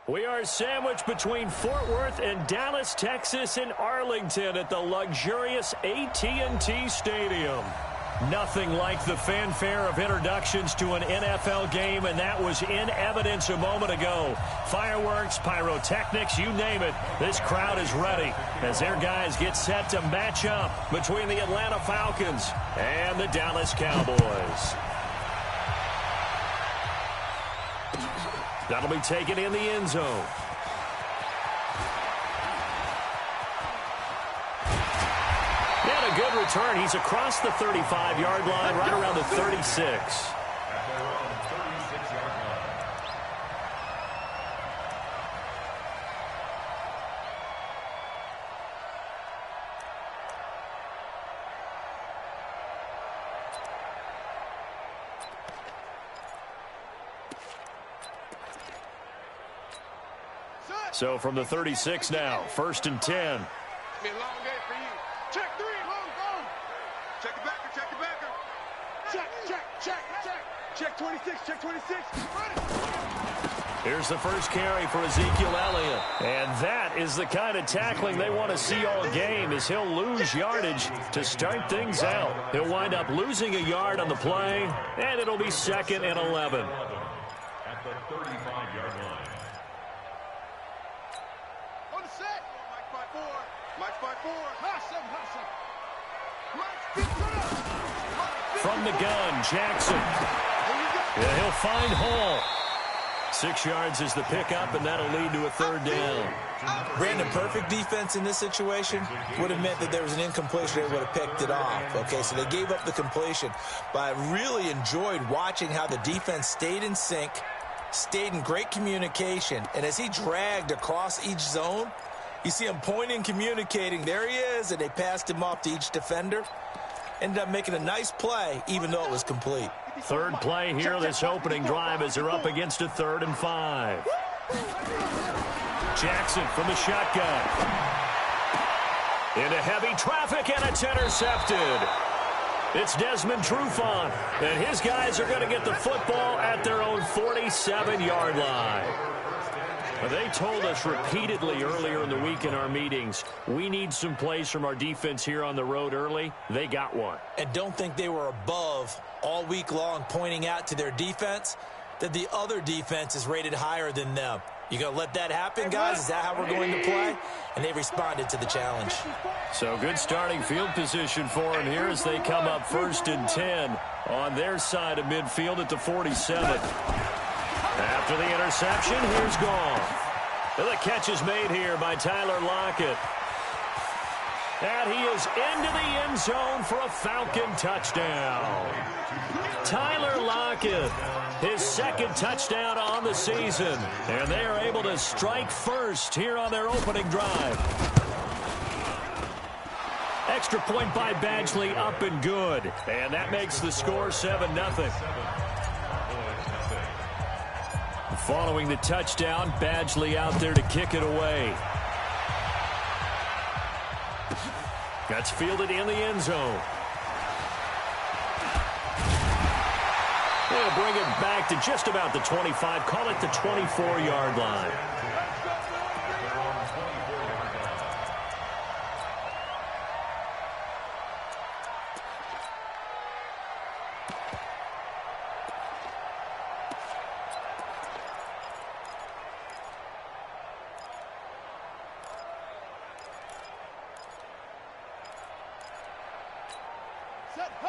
We are sandwiched between Fort Worth and Dallas, Texas in Arlington at the luxurious AT&T Stadium. Nothing like the fanfare of introductions to an NFL game, and that was in evidence a moment ago. Fireworks, pyrotechnics, you name it. This crowd is ready as their guys get set to match up between the Atlanta Falcons and the Dallas Cowboys. That'll be taken in the end zone. And a good return. He's across the 35-yard line, right around the 36. So from the 36 now, 1st and 10. Be a long day for you. Check 3, long go. Check it backer, check it backer. Check 26, check 26. Here's the first carry for Ezekiel Elliott. And that is the kind of tackling they want to see all game, as he'll lose yardage to start things out. He'll wind up losing a yard on the play, and it'll be 2nd and 11. At the 35-yard line. From the gun, Jackson. Yeah, he'll find Hall. 6 yards is the pickup, and that'll lead to a 3rd down. Brandon, perfect defense in this situation would have meant that there was an incompletion. They would have picked it off. Okay, so they gave up the completion. But I really enjoyed watching how the defense stayed in sync, stayed in great communication, and as he dragged across each zone, you see him pointing, communicating. There he is, and they passed him off to each defender. Ended up making a nice play, even though it was complete. 3rd play here, this opening drive, as they're up against a 3rd and 5. Jackson from the shotgun. Into heavy traffic, and it's intercepted. It's Desmond Trufant, and his guys are going to get the football at their own 47-yard line. They told us repeatedly earlier in the week in our meetings, we need some plays from our defense here on the road early. They got one. And don't think they were above all week long, pointing out to their defense that the other defense is rated higher than them. You going to let that happen, guys? Is that how we're going to play? And they responded to the challenge. So good starting field position for them here as they come up 1st and 10 on their side of midfield at the 47. After the interception, here's Goff. The catch is made here by Tyler Lockett. And he is into the end zone for a Falcon touchdown. Tyler Lockett, his 2nd touchdown on the season. And they are able to strike first here on their opening drive. Extra point by Badgley, up and good. And that makes the score 7-0. Following the touchdown, Badgley out there to kick it away. That's fielded in the end zone. They'll bring it back to just about the 25. Call it the 24-yard line.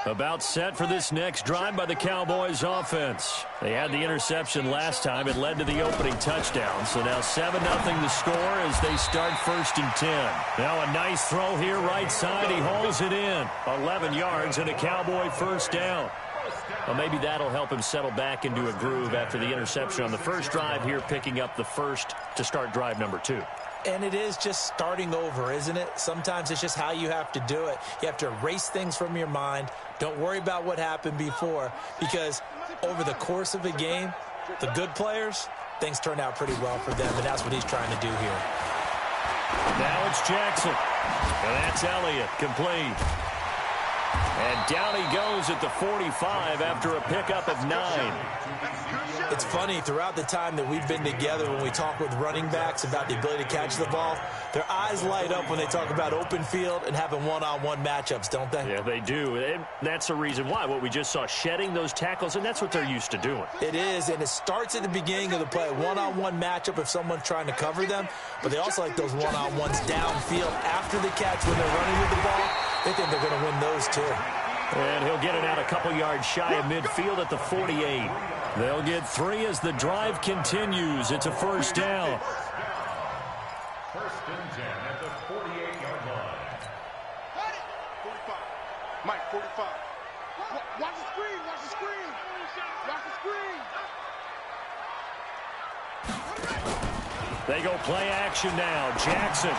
About set for this next drive by the Cowboys offense. They had the interception last time. It led to the opening touchdown. So now 7-0 the score as they start 1st and 10. Now a nice throw here right side. He hauls it in. 11 yards and a Cowboy 1st down. Well, maybe that'll help him settle back into a groove after the interception on the first drive here, picking up the 1st to start drive number 2. And it is just starting over, isn't it? Sometimes it's just how you have to do it. You have to erase things from your mind. Don't worry about what happened before, because over the course of a game, the good players, things turn out pretty well for them, and that's what he's trying to do here. Now it's Jackson. And that's Elliott, complete. And down he goes at the 45 after a pickup of 9. It's funny, throughout the time that we've been together, when we talk with running backs about the ability to catch the ball, their eyes light up when they talk about open field and having one-on-one matchups, don't they? Yeah, they do. And that's the reason why. What we just saw, shedding those tackles, and that's what they're used to doing. It is, and it starts at the beginning of the play. One-on-one matchup if someone's trying to cover them, but they also like those one-on-ones downfield after the catch when they're running with the ball. They think they're going to win those too. And he'll get it out a couple yards shy of midfield at the 48. They'll get 3 as the drive continues. It's a first down. First and 10 at the 48-yard line. 45. Mike, 45. Watch the screen. Watch the screen. Watch the screen. They go play action now. Jackson.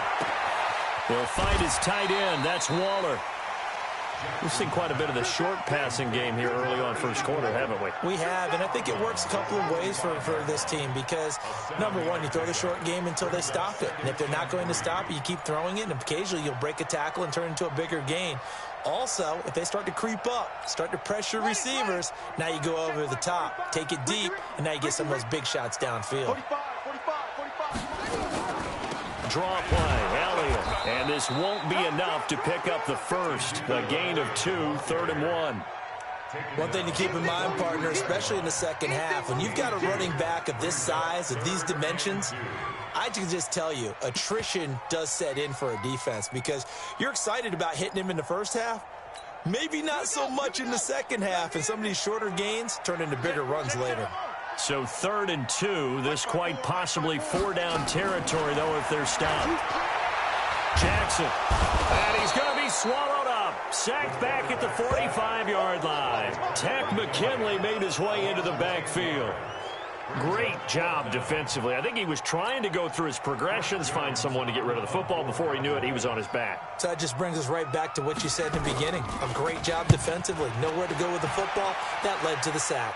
They'll find his tight end. That's Waller. We've seen quite a bit of the short passing game here early on first quarter, haven't we? We have, and I think it works a couple of ways for this team because, number one, you throw the short game until they stop it. And if they're not going to stop it, you keep throwing it, and occasionally you'll break a tackle and turn it into a bigger gain. Also, if they start to creep up, start to pressure receivers, now you go over the top, take it deep, and now you get some of those big shots downfield. 45. Draw play, Elliott. And this won't be enough to pick up the first. A gain of 2, 3rd and 1. One thing to keep in mind, partner, especially in the second half, when you've got a running back of this size, of these dimensions, I can just tell you, attrition does set in for a defense because you're excited about hitting him in the first half. Maybe not so much in the second half, and some of these shorter gains turn into bigger runs later. So 3rd and 2, this quite possibly 4-down territory, though, if they're stopped. Jackson, and he's going to be swallowed up. Sacked back at the 45-yard line. Tack McKinley made his way into the backfield. Great job defensively. I think he was trying to go through his progressions, find someone to get rid of the football. Before he knew it, he was on his back. So that just brings us right back to what you said in the beginning. A great job defensively. Nowhere to go with the football. That led to the sack.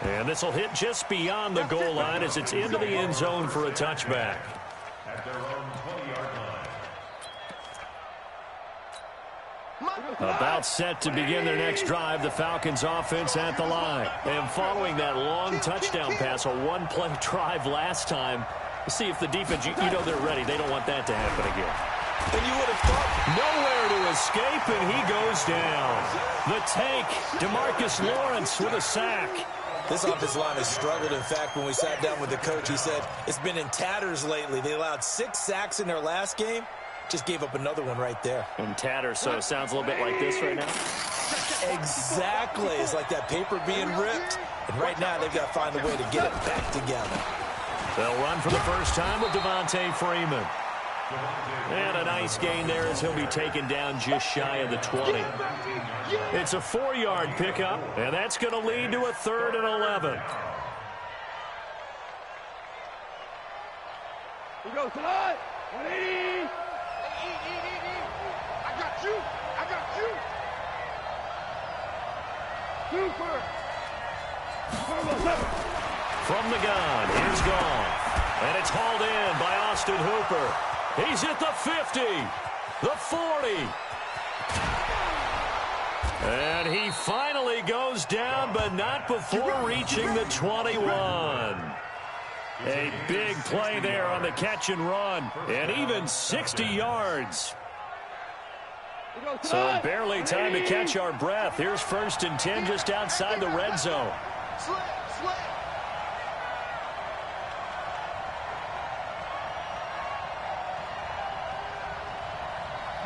And this will hit just beyond the goal line as it's into the end zone for a touchback. At their own 20-yard line. About set to begin their next drive, the Falcons offense at the line. And following that long touchdown pass, a one-play drive last time, see if the defense, you know they're ready. They don't want that to happen again. And you would have thought nowhere to escape, and he goes down. The tank, DeMarcus Lawrence with a sack. this offensive line has struggled. In fact, when we sat down with the coach, he said it's been in tatters lately. They allowed 6 sacks in their last game. Just gave up another one right there. In tatters, so it sounds a little bit like this right now. Exactly. It's like that paper being ripped. And right now, they've got to find a way to get it back together. They'll run for the first time with Devontae Freeman. And a nice gain there as he'll be taken down just shy of the 20. It's a 4-yard pickup, and that's going to lead to a 3rd and 11. We go tonight. 180. I got you. I got you. Super. From the gun, here's Goff. And it's hauled in by Austin Hooper. He's at the 50, the 40. And he finally goes down, but not before reaching the 21. A big play there on the catch and run, and even 60 yards. So barely time to catch our breath. Here's 1st and 10 just outside the red zone. Slip.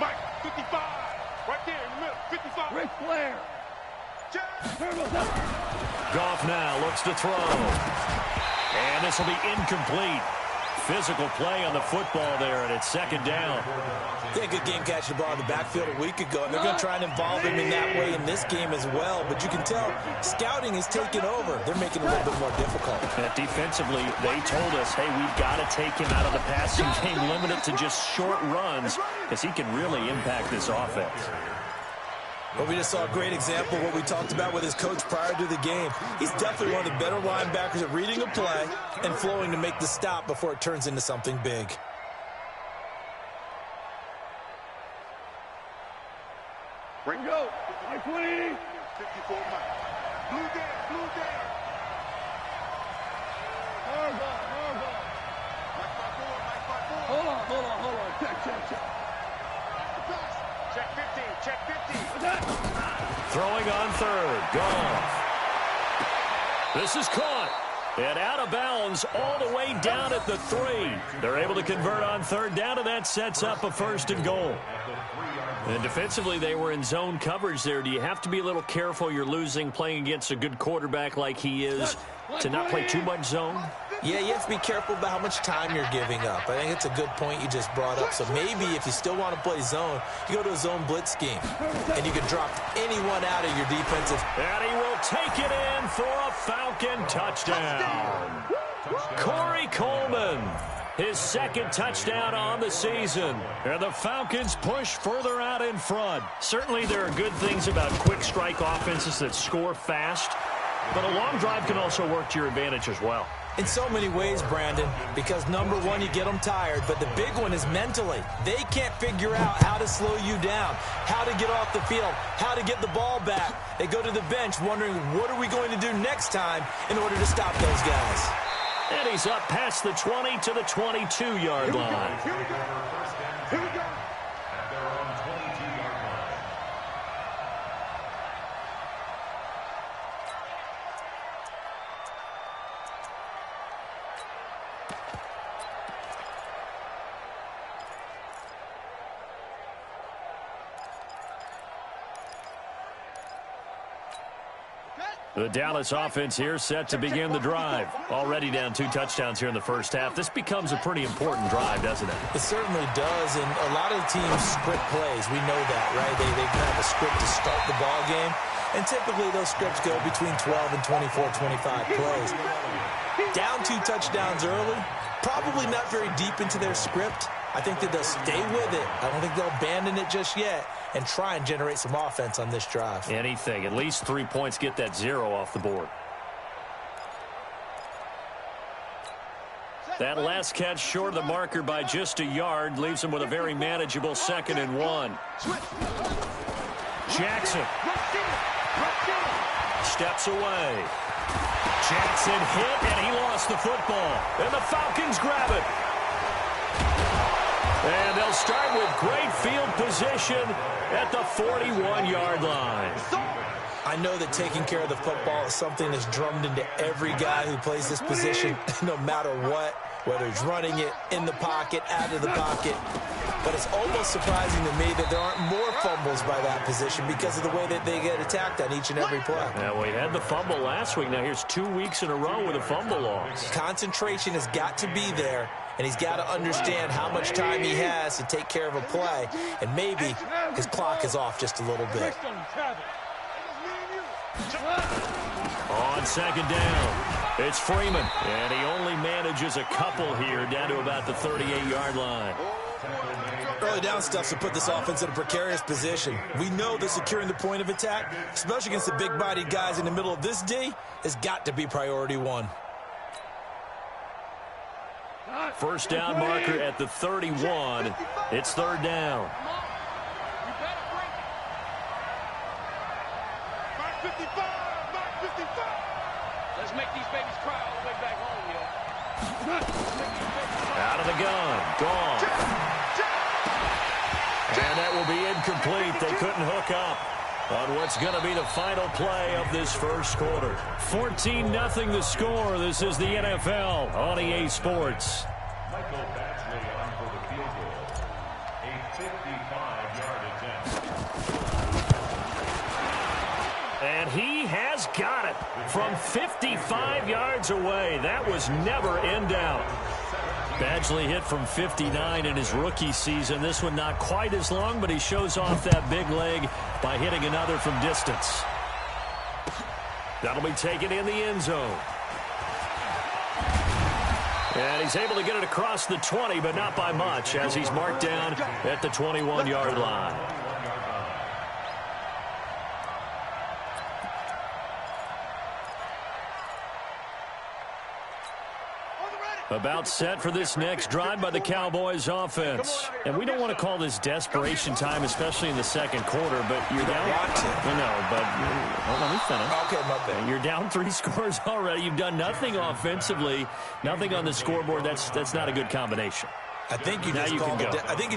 Mike, 55. Right there in the middle. 55. Ric Flair. Goff now looks to throw. And this will be incomplete. Physical play on the football there, and it's 2nd down. They had a good game catching the ball in the backfield a week ago, and they're going to try and involve him in that way in this game as well. But you can tell scouting is taking over. They're making it a little bit more difficult. And defensively, they told us, hey, we've got to take him out of the passing game, limit it to just short runs, because he can really impact this offense. Well, we just saw a great example of what we talked about with his coach prior to the game. He's definitely one of the better linebackers at reading a play and flowing to make the stop before it turns into something big. Mike 20. 54 Mike. Blue down, blue down. Hard ball, hard ball. Mike 5-4, Mike 5-4. Hold on. Check. Check 15. Throwing on third. Goff. This is caught. And out of bounds all the way down at the 3. They're able to convert on third down, and that sets up a 1st and goal. And defensively, they were in zone coverage there. Do you have to be a little careful? You're losing playing against a good quarterback like he is to not play too much zone? Yeah, you have to be careful about how much time you're giving up. I think it's a good point you just brought up. So maybe if you still want to play zone, you go to a zone blitz scheme, and you can drop anyone out of your defensive. And he will take it in for a Falcon touchdown. Corey Coleman, his 2nd touchdown on the season. And the Falcons push further out in front. Certainly there are good things about quick strike offenses that score fast, but a long drive can also work to your advantage as well. In so many ways, Brandon, because number one, you get them tired, but the big one is mentally. They can't figure out how to slow you down, how to get off the field, how to get the ball back. They go to the bench wondering, what are we going to do next time in order to stop those guys? And he's up past the 20 to the 22-yard line. Here we go. At their own 22-yard line. The Dallas offense here set to begin the drive. Already down 2 touchdowns here in the first half. This becomes a pretty important drive, doesn't it? It certainly does, and a lot of the teams script plays. We know that, right? They have a script to start the ball game, and typically those scripts go between 12 and 24, 25 plays. Down 2 touchdowns early, probably not very deep into their script. I think that they'll stay with it. I don't think they'll abandon it just yet and try and generate some offense on this drive. Anything. At least 3 points, get that 0 off the board. That last catch short of the marker by just a yard leaves him with a very manageable 2nd and 1. Jackson steps away. Jackson hit, and he lost the football. And the Falcons grab it. And they'll start with great field position at the 41-yard line. I know that taking care of the football is something that's drummed into every guy who plays this position, no matter what, whether he's running it in the pocket, out of the pocket. But it's almost surprising to me that there aren't more fumbles by that position because of the way that they get attacked on each and every play. Now, we had the fumble last week. Now, here's 2 weeks in a row with a fumble loss. Concentration has got to be there, and he's got to understand how much time he has to take care of a play, and maybe his clock is off just a little bit. On 2nd down, it's Freeman, and he only manages a couple here down to about the 38-yard line. Early down stuff to put this offense in a precarious position. We know that securing the point of attack, especially against the big-bodied guys in the middle of this D, has got to be priority 1. First down marker at the 31. It's 3rd down. Mark 55. Let's make these babies cry all the way back home, yo. Out of the gun. Gone. And that will be incomplete. They couldn't hook up on what's going to be the final play of this first quarter. 14-0 the score. This is the NFL on EA Sports. Michael Batchley on for the field goal. A 55-yard attempt. And he has got it from 55 yards away. That was never in doubt. Badgley hit from 59 in his rookie season. This one not quite as long, but he shows off that big leg by hitting another from distance. That'll be taken in the end zone. And he's able to get it across the 20, but not by much, as he's marked down at the 21-yard line. About set for this next drive by the Cowboys offense. And we don't want to call this desperation time, especially in the second quarter, but you're down. Let me finish. Okay, my bad. You're down 3 scores already. You've done nothing offensively, nothing on the scoreboard. That's not a good combination. I think you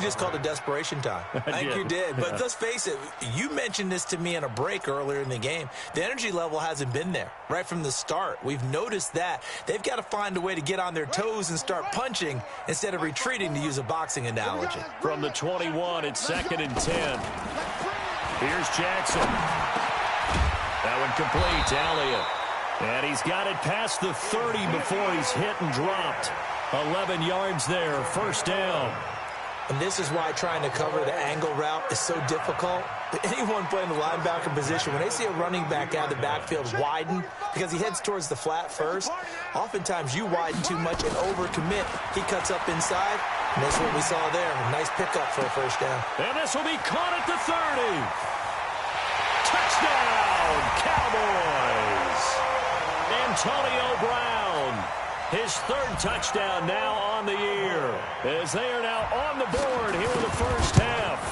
just called it desperation time. I think you did. But let's face it, you mentioned this to me in a break earlier in the game. The energy level hasn't been there right from the start. We've noticed that. They've got to find a way to get on their toes and start punching instead of retreating, to use a boxing analogy. From the 21, it's 2nd and 10. Here's Jackson. That one complete to Elliott. And he's got it past the 30 before he's hit and dropped. 11 yards there, 1st down. And this is why trying to cover the angle route is so difficult. Anyone playing the linebacker position, when they see a running back out of the backfield widen because he heads towards the flat first, oftentimes you widen too much and overcommit. He cuts up inside, and that's what we saw there. A nice pickup for a 1st down. And this will be caught at the 30. Touchdown, Cowboys. Antonio Brown. His 3rd touchdown now on the year, as they are now on the board here in the first half.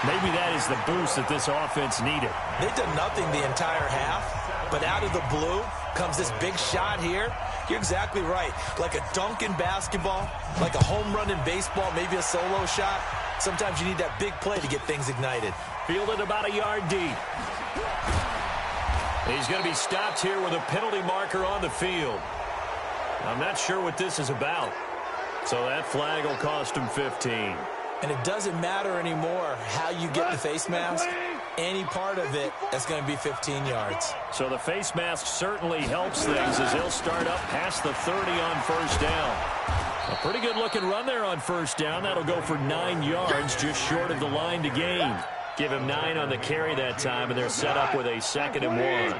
Maybe that is the boost that this offense needed. They've done nothing the entire half, but out of the blue comes this big shot here. You're exactly right. Like a dunk in basketball, like a home run in baseball, maybe a solo shot. Sometimes you need that big play to get things ignited. Fielded about a yard deep. He's going to be stopped here with a penalty marker on the field. I'm not sure what this is about. So that flag will cost him 15. And it doesn't matter anymore how you get the face mask. Any part of it, that's going to be 15 yards. So the face mask certainly helps things as he'll start up past the 30 on 1st down. A pretty good looking run there on 1st down. That'll go for 9 yards, just short of the line to gain. Give him 9 on the carry that time, and they're set up with a 2nd and 1.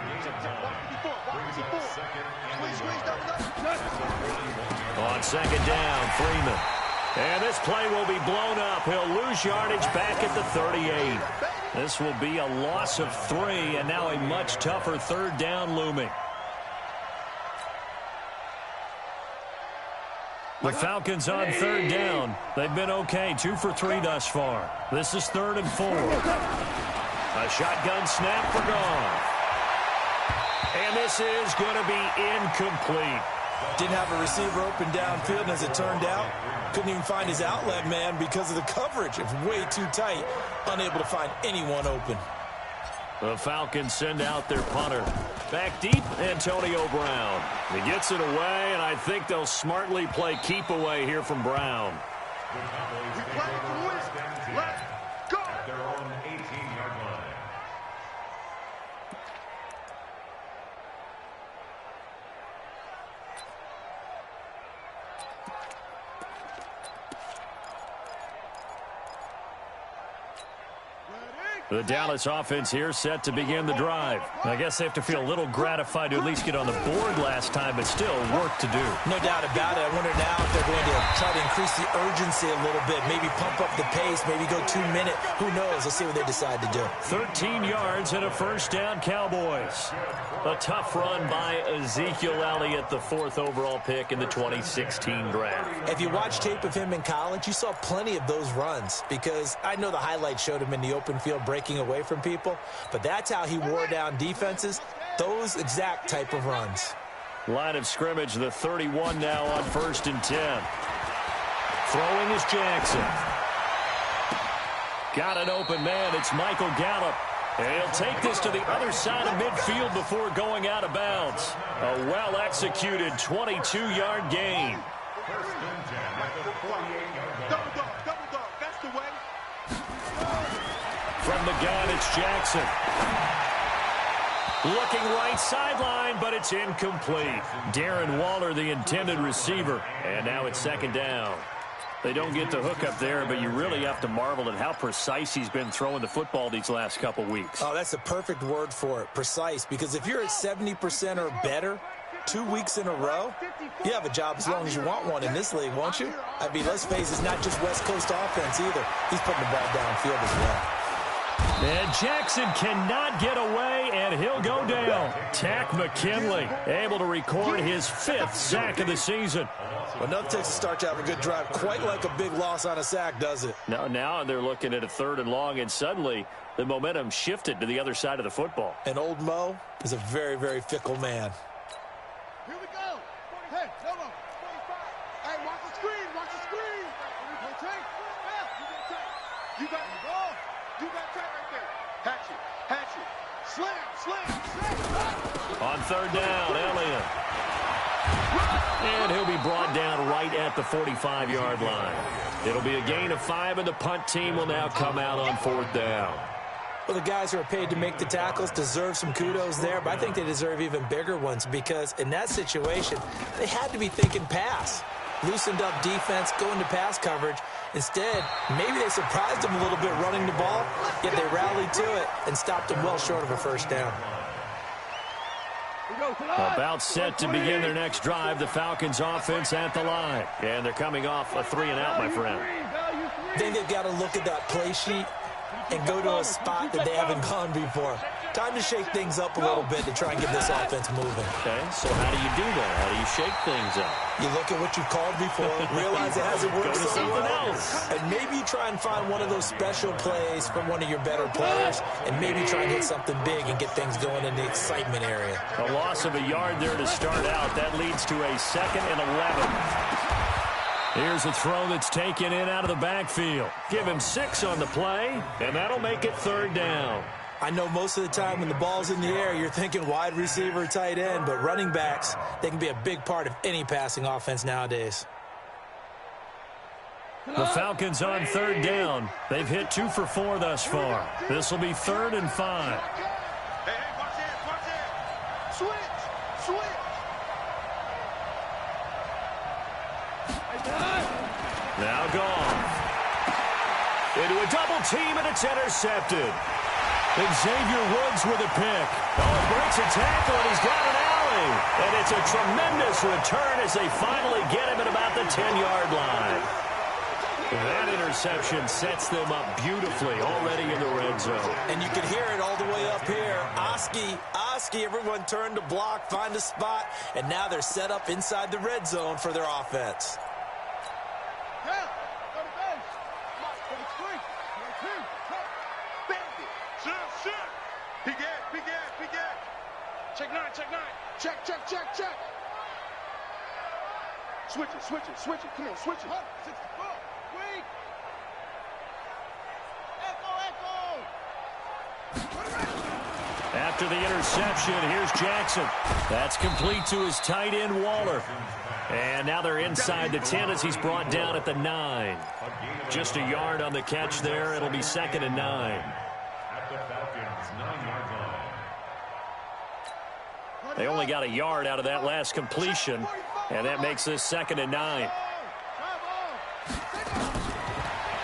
On 2nd down, Freeman. And this play will be blown up. He'll lose yardage back at the 38. This will be a loss of 3, and now a much tougher 3rd down looming. The Falcons on 3rd down. They've been okay, 2 for 3 thus far. This is 3rd and 4. A shotgun snap for Goff. And this is going to be incomplete. Didn't have a receiver open downfield, and as it turned out, couldn't even find his outlet man because of the coverage. It's way too tight, unable to find anyone open. The Falcons send out their punter. Back deep, Antonio Brown. He gets it away, and I think they'll smartly play keep away here from Brown. We play to win. Let's go. At their own 18-yard line. The Dallas offense here set to begin the drive. I guess they have to feel a little gratified to at least get on the board last time, but still work to do. No doubt about it. I wonder now if they're going to try to increase the urgency a little bit, maybe pump up the pace, maybe go 2 minute. Who knows? Let's see what they decide to do. 13 yards and a 1st down, Cowboys. A tough run by Ezekiel Elliott, the 4th overall pick in the 2016 draft. If you watch tape of him in college, you saw plenty of those runs because I know the highlights showed him in the open field breaking away from people, but that's how he wore down defenses, those exact type of runs. Line of scrimmage, the 31 now on 1st and 10. Throwing is Jackson. Got an open man. It's Michael Gallup. And he'll take this to the other side of midfield before going out of bounds. A well-executed 22-yard gain. Double dog, that's the way. From the gun, it's Jackson. Looking right sideline, but it's incomplete. Darren Waller, the intended receiver. And now it's 2nd down. They don't get the hook up there, but you really have to marvel at how precise he's been throwing the football these last couple weeks. Oh, that's the perfect word for it, precise. Because if you're at 70% or better 2 weeks in a row, you have a job as long as you want one in this league, won't you? I mean, let's face it, it's not just West Coast offense either. He's putting the ball downfield as well. And Jackson cannot get away, and he'll go down. Tack McKinley able to record his 5th sack of the season. Well, nothing takes a start to have a good drive. Quite like a big loss on a sack, does it? Now they're looking at a 3rd and long, and suddenly the momentum shifted to the other side of the football. And old Mo is a very, very fickle man. Here we go. Hey, no, 45. Hey, watch the screen. Watch the screen. You got the ball. You got tight right there. Hatchet. Slam. On 3rd down, Elliott. And he'll be brought down right at the 45-yard line. It'll be a gain of 5, and the punt team will now come out on 4th down. Well, the guys who are paid to make the tackles deserve some kudos there, but I think they deserve even bigger ones because in that situation, they had to be thinking pass. Loosened up defense, going to pass coverage. Instead, maybe they surprised them a little bit running the ball, yet they rallied to it and stopped them well short of a 1st down. About set to begin their next drive, the Falcons offense at the line. And they're coming off a 3-and-out, my friend. I think they've got to look at that play sheet and go to a spot that they haven't gone before. Time to shake things up a little bit to try and get this offense moving. Okay, so how do you do that? How do you shake things up? You look at what you've called before, realize it hasn't worked Go to so something well, else. and maybe you try and find one of those special plays from one of your better players, and maybe try and hit something big and get things going in the excitement area. A loss of a yard there to start out. That leads to a 2nd and 11. Here's a throw that's taken in out of the backfield. Give him 6 on the play, and that'll make it 3rd down. I know most of the time when the ball's in the air, you're thinking wide receiver, tight end, but running backs, they can be a big part of any passing offense nowadays. The Falcons on 3rd down. They've hit 2 for 4 thus far. This will be 3rd and 5. Hey, watch it. Switch. Now gone. Into a double team, and it's intercepted. Xavier Woods with a pick. Oh, breaks a tackle, and he's got an alley. And it's a tremendous return as they finally get him at about the 10-yard line. That interception sets them up beautifully already in the red zone. And you can hear it all the way up here. Oski, everyone turned to block, find a spot, and now they're set up inside the red zone for their offense. Check 9. Check. Switch it. Come on, switch it. 64. Wait. Echo. After the interception, here's Jackson. That's complete to his tight end, Waller. And now they're inside the 10 as he's brought down at the 9. Just a yard on the catch there. It'll be 2nd and 9. At the Falcons' 9-yard line. They only got a yard out of that last completion, and that makes this 2nd and 9.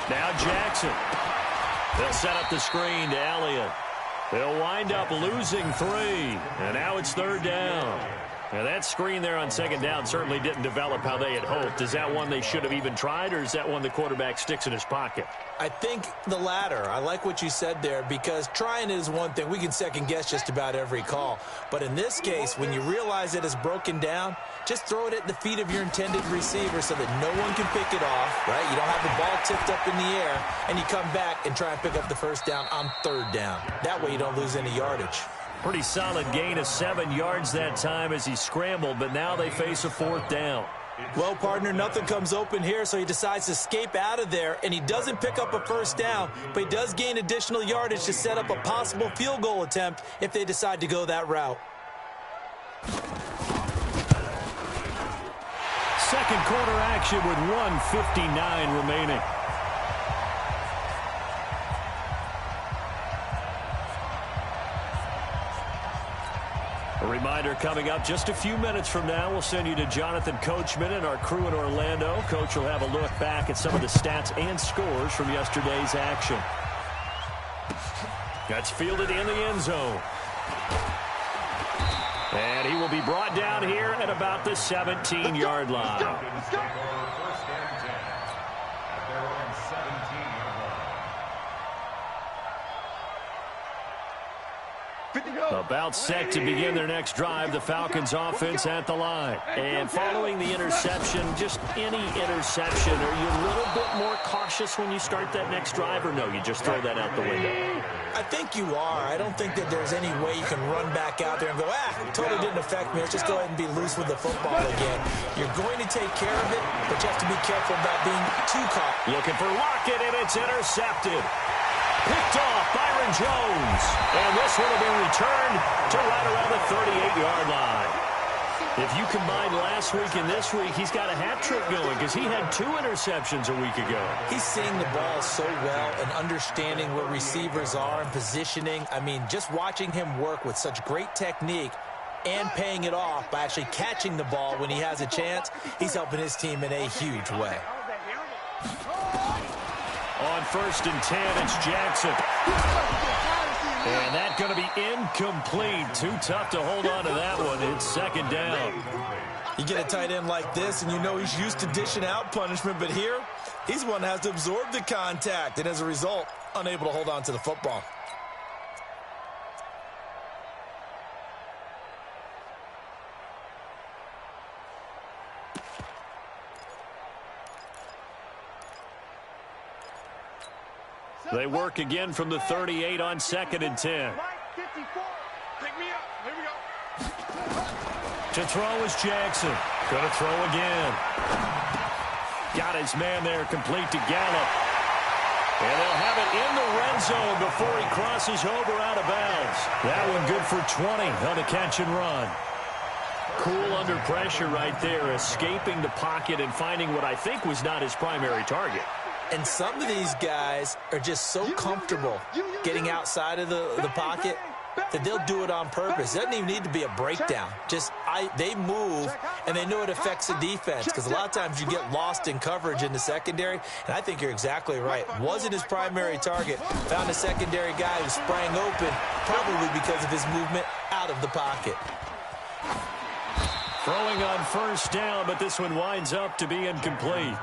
Now Jackson. They'll set up the screen to Elliott. They'll wind up losing 3, and now it's 3rd down. Now that screen there on 2nd down certainly didn't develop how they had hoped. Is that one they should have even tried, or is that one the quarterback sticks in his pocket? I think the latter. I like what you said there because trying is one thing. We can second guess just about every call. But in this case, when you realize it is broken down, just throw it at the feet of your intended receiver so that no one can pick it off, right? You don't have the ball tipped up in the air, and you come back and try and pick up the 1st down on 3rd down. That way you don't lose any yardage. Pretty solid gain of 7 yards that time as he scrambled, but now they face a 4th down. Well, partner, nothing comes open here, so he decides to escape out of there, and he doesn't pick up a 1st down, but he does gain additional yardage to set up a possible field goal attempt if they decide to go that route. Second quarter action with 1:59 remaining. A reminder coming up just a few minutes from now, we'll send you to Jonathan Coachman and our crew in Orlando. Coach will have a look back at some of the stats and scores from yesterday's action. That's fielded in the end zone. And he will be brought down here at about the 17-yard line. Falcons take over 1st and 10 at their own 17-yard line. About set to begin their next drive, the Falcons offense at the line. And following the interception, just any interception, are you a little bit more cautious when you start that next drive, or no, you just throw that out the window? I think you are. I don't think that there's any way you can run back out there and go, it totally didn't affect me. Let's just go ahead and be loose with the football again. You're going to take care of it, but you have to be careful about being too caught. Looking for Lockett, and it's intercepted. Picked off Byron Jones. And this one will be returned to right around the 38-yard line. If you combine last week and this week, he's got a hat trick going because he had 2 interceptions a week ago. He's seeing the ball so well and understanding where receivers are and positioning. I mean, just watching him work with such great technique and paying it off by actually catching the ball when he has a chance, he's helping his team in a huge way. On 1st and 10, it's Jackson. And that's going to be incomplete. Too tough to hold on to that one. It's 2nd down. You get a tight end like this, and you know he's used to dishing out punishment, but here, he's one that has to absorb the contact, and as a result, unable to hold on to the football. They work again from the 38 on 2nd and 10. Pick me up. Here we go. To throw is Jackson. Going to throw again. Got his man there, complete to Gallup. And they'll have it in the red zone before he crosses over out of bounds. That one good for 20 on a catch and run. Cool under pressure right there, escaping the pocket and finding what I think was not his primary target. And some of these guys are just so comfortable getting outside of the pocket that they'll do it on purpose. It doesn't even need to be a breakdown. They move, and they know it affects the defense because a lot of times you get lost in coverage in the secondary, and I think you're exactly right. Wasn't his primary target. Found a secondary guy who sprang open, probably because of his movement out of the pocket. Throwing on 1st down, but this one winds up to be incomplete.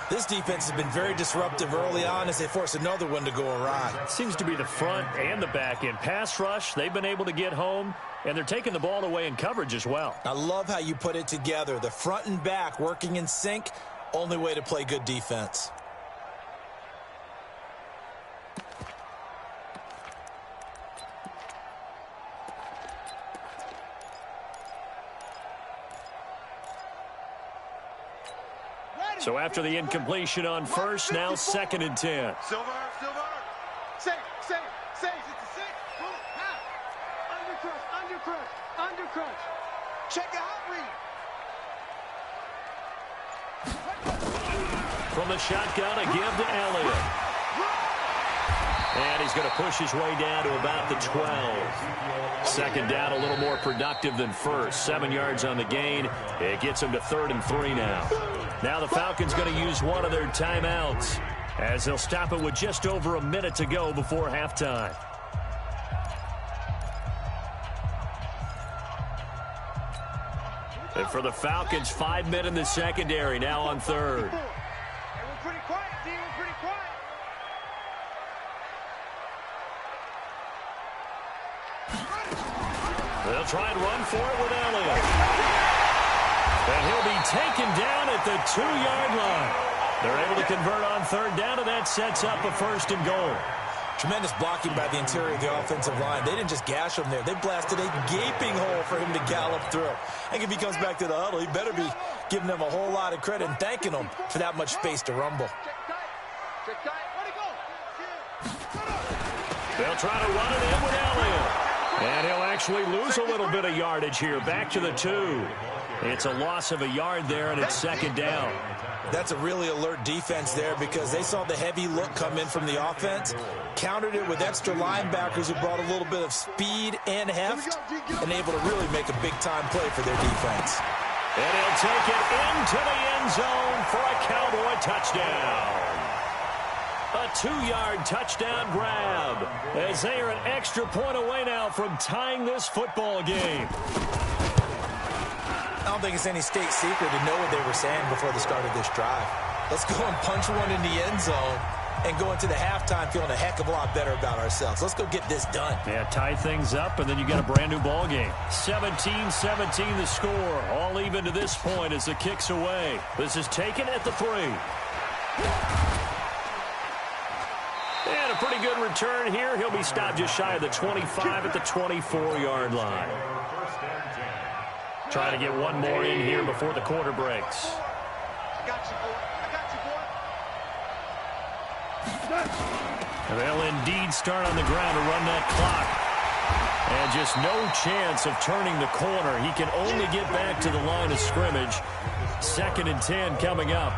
This defense has been very disruptive early on as they force another one to go awry. Seems to be the front and the back end. Pass rush, they've been able to get home, and they're taking the ball away in coverage as well. I love how you put it together. The front and back working in sync, only way to play good defense. So after the incompletion on 1st, now 2nd and 10. Silver. Safe. It's a 6. Undercrush. Check out read. From the shotgun, a give to Elliott. And he's going to push his way down to about the 12. 2nd down, a little more productive than 1st. 7 yards on the gain. It gets him to 3rd and 3 now. Now the Falcons going to use one of their timeouts as they'll stop it with just over a minute to go before halftime. And for the Falcons, 5 men in the secondary, now on 3rd. We're pretty quiet, D. We're pretty quiet. They'll try and run for it with Elliott. And he'll be taken down at the 2-yard line. They're able to convert on 3rd down, and that sets up a 1st and goal. Tremendous blocking by the interior of the offensive line. They didn't just gash him there. They blasted a gaping hole for him to gallop through. I think if he comes back to the huddle, he better be giving them a whole lot of credit and thanking them for that much space to rumble. Check tight. Let it go. They'll try to run it in with Elliott. And he'll actually lose a little bit of yardage here. Back to the 2. It's a loss of a yard there, and it's 2nd down. That's a really alert defense there because they saw the heavy look come in from the offense, countered it with extra linebackers who brought a little bit of speed and heft, and able to really make a big-time play for their defense. And he'll take it into the end zone for a Cowboy touchdown. A 2-yard touchdown grab as they are an extra point away now from tying this football game. I don't think it's any state secret to know what they were saying before the start of this drive. Let's go and punch one in the end zone and go into the halftime feeling a heck of a lot better about ourselves. Let's go get this done. Yeah, tie things up, and then you get a brand-new ball game. 17-17 the score. All even to this point as the kick's away. This is taken at the 3. And a pretty good return here. He'll be stopped just shy of the 25 at the 24-yard line. Trying to get one more in here before the quarter breaks. I got you, boy. I got you, boy. They'll indeed start on the ground to run that clock. And just no chance of turning the corner. He can only get back to the line of scrimmage. 2nd and 10 coming up.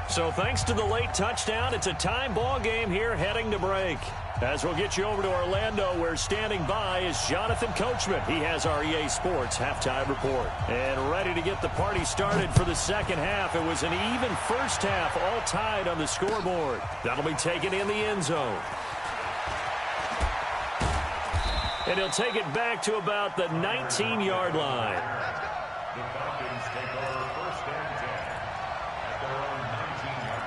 So thanks to the late touchdown, it's a time ball game here heading to break. As we'll get you over to Orlando, where standing by is Jonathan Coachman. He has our EA Sports halftime report. And ready to get the party started for the second half. It was an even first half, all tied on the scoreboard. That'll be taken in the end zone. And he'll take it back to about the 19-yard line. The Falcons take over 1st and 10 at their own 19-yard